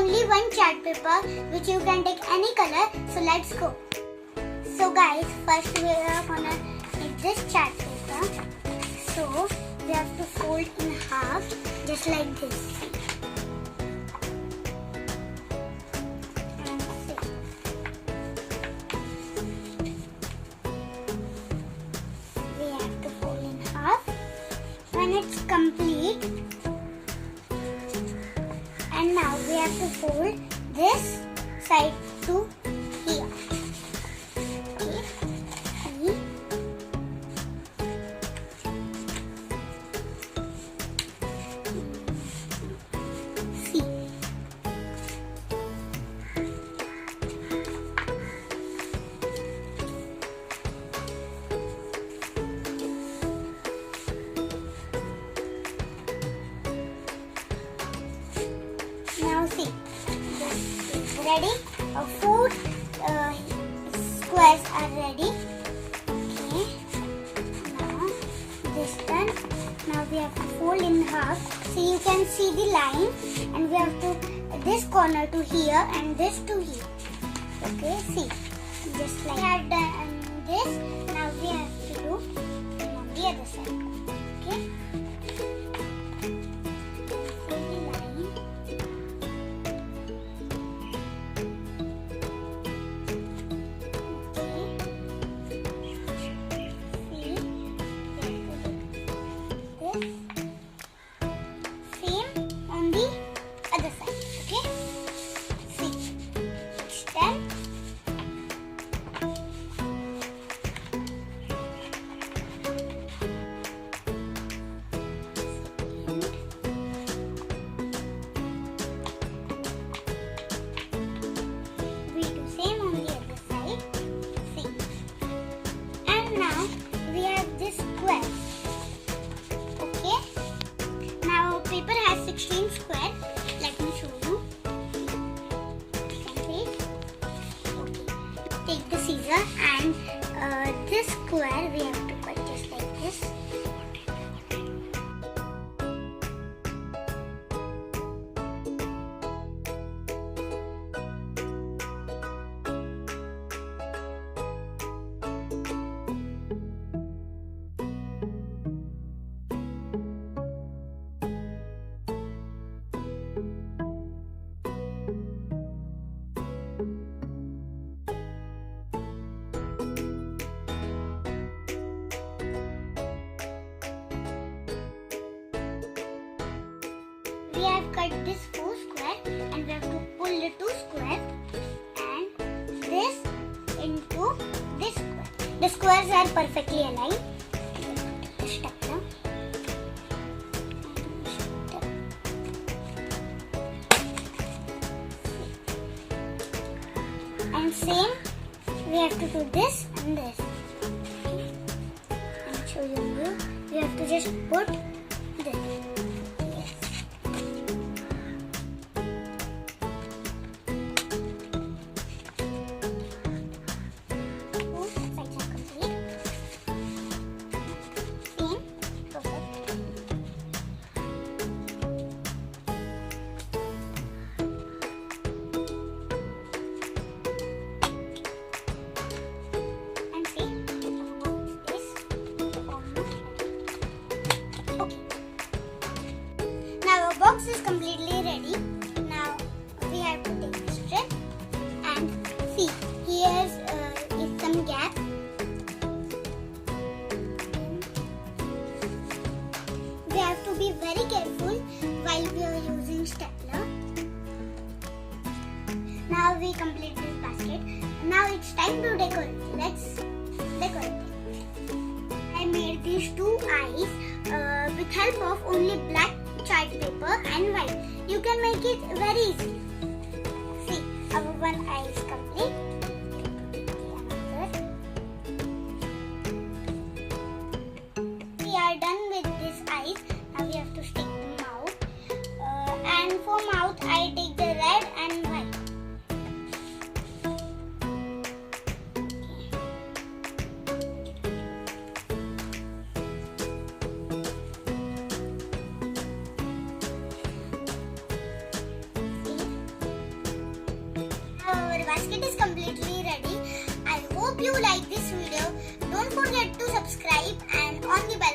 only one chart paper which you can take any color. So let's go. So guys, first we are gonna take this chart paper. So we have to fold in half just like this. When it's complete, and now we have to fold this side to here. Okay. See. Now see, this is ready. Four squares are ready. Okay. Now this done. Now we have to fold in half. So you can see the line, and we have to this corner to here and this to here. Okay. See, just like we have done this. Now we have to do on the other side. Okay. Paper has 16 squares. Let me show you. Okay. Take the scissor and this square we have to cut just like this. We have cut this 4 square and we have to pull the 2 squares and this into this square. The squares are perfectly aligned. And same, we have to do this and this. I'm showing you. We have to just put this. Box is completely ready. Now we have to take the strip and see, here is some gap. We have to be very careful while we are using stapler. Now we complete this basket. Now it's time to decorate. Let's decorate it. I made these 2 eyes with help of only black chart paper and white. You can make it very easily. See, our one eye is complete. We are done with this eyes. Now we have to stick the mouth. And for mouth, I take the red and white. See? basket is completely ready. I hope you like this video. Don't forget to subscribe and on the bell